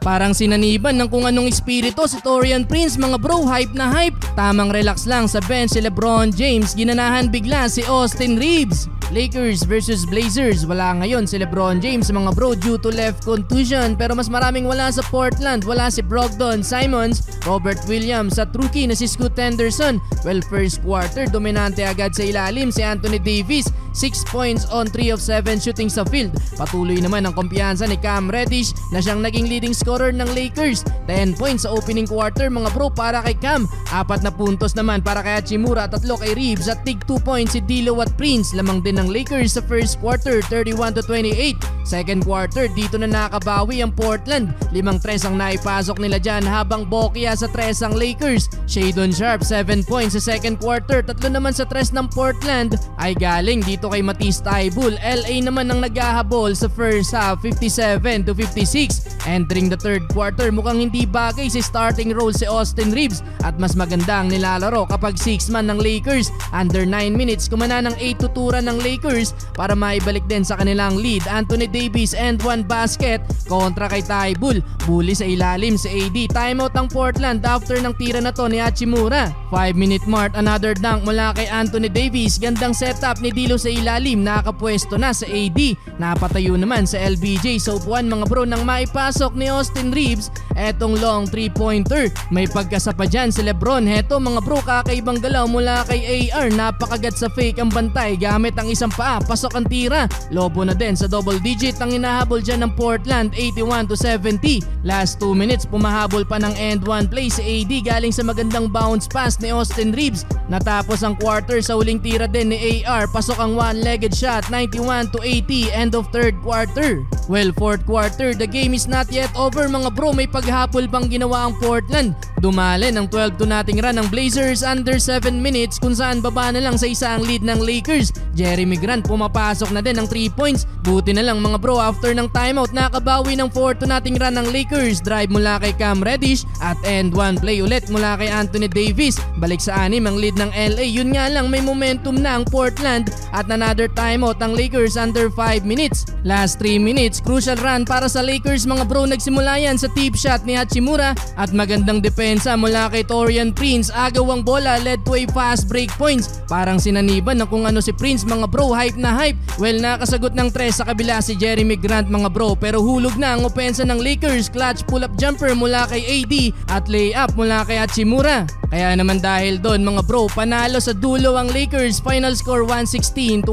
Parang sinaniban ng kung anong espiritu si Taurean Prince mga bro, hype na hype. Tamang relax lang sa bench si LeBron James, ginanahan bigla si Austin Reeves. Lakers versus Blazers, wala ngayon si LeBron James mga bro due to left contusion, pero mas maraming wala sa Portland. Wala si Brogdon, Simons, Robert Williams at rookie na si Scoot Henderson. Well, first quarter dominante agad sa ilalim si Anthony Davis, 6 points on 3 of 7 shooting sa field. Patuloy naman ang kumpiyansa ni Cam Reddish na siyang naging leading scorer ng Lakers, 10 points sa opening quarter mga bro para kay Cam, 4 na puntos naman para kay Hachimura, 3 kay Reeves at tig 2 points si D'Lo at Prince. Lamang din ng Lakers sa first quarter, 31-28. Second quarter, dito na nakabawi ang Portland, 5-3 ang naipasok nila dyan habang bokya sa 3 ang Lakers. Shadon Sharp 7 points sa second quarter, 3 naman sa 3 ng Portland ay galing dito kay Matisse Thybulle. LA naman ang naghahabol sa first half, 57-56. Entering the third quarter, mukhang hindi bagay si starting role si Austin Reeves at mas maganda ang nilalaro kapag 6 man ng Lakers. Under 9 minutes, kumana ng 8 tuturan ng Lakers para maibalik din sa kanilang lead. Anthony Davis and 1 basket kontra kay Thybulle. Bully sa ilalim si AD. Timeout ang Portland after ng tira na to ni Hachimura. 5-minute mark, another dunk mula kay Anthony Davis. Gandang setup ni D'Lo sa ilalim, nakapwesto na sa AD. Napatayo naman sa LBJ. So buwan mga bro nang maipasok ni Austin Reeves etong long 3-pointer. May pagkasapa dyan si LeBron. Heto mga bro, kakaibang galaw mula kay AR. Napakagat sa fake ang bantay gamit ang isang paa. Pasok ang tira. Lobo na din sa double digit ang hinahabol dyan ng Portland, 81-70. Last 2 minutes, pumahabol pa ng end 1 play si AD galing sa magandang bounce pass ni Austin Reeves. Natapos ang quarter sa huling tira din ni AR. Pasok ang one-legged shot, 91-80, end of third quarter. Well, fourth quarter, the game is not yet over mga bro. May paghapol pang ginawa ang Portland. Dumali ng 12-2 nating run ng Blazers under 7 minutes kung saan baba na lang sa isang lead ng Lakers. Jeremy Grant pumapasok na din ng 3 points. Buti na lang mga bro, after ng timeout nakabawi ng 4-2 nating run ng Lakers. Drive mula kay Cam Reddish at end 1 play ulit mula kay Anthony Davis. Balik sa 6 ang lead ng LA. Yun nga lang, may momentum na ang Portland at another timeout ang Lakers under 5 minutes. Last 3 minutes, crucial run para sa Lakers mga bro. Nagsimula yan sa tip shot ni Hachimura at magandang depensa mula kay Taurean Prince. Agawang bola led to a fast break points. Parang sinaniban ng kung ano si Prince mga bro, hype na hype. Well, nakasagot ng 3 sa kabila si Jeremy Grant mga bro, pero hulog na ang opensa ng Lakers. Clutch pull-up jumper mula kay AD at layup mula kay Hachimura. Kaya naman dahil doon mga bro, panalo sa dulo ang Lakers. Final score 116-110.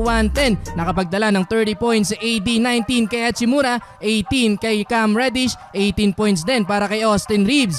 Nakapagdala ng 30 points si AD, 19 kay Hachimura, 18 kay Cam Reddish, 18 points din para kay Austin Reeves.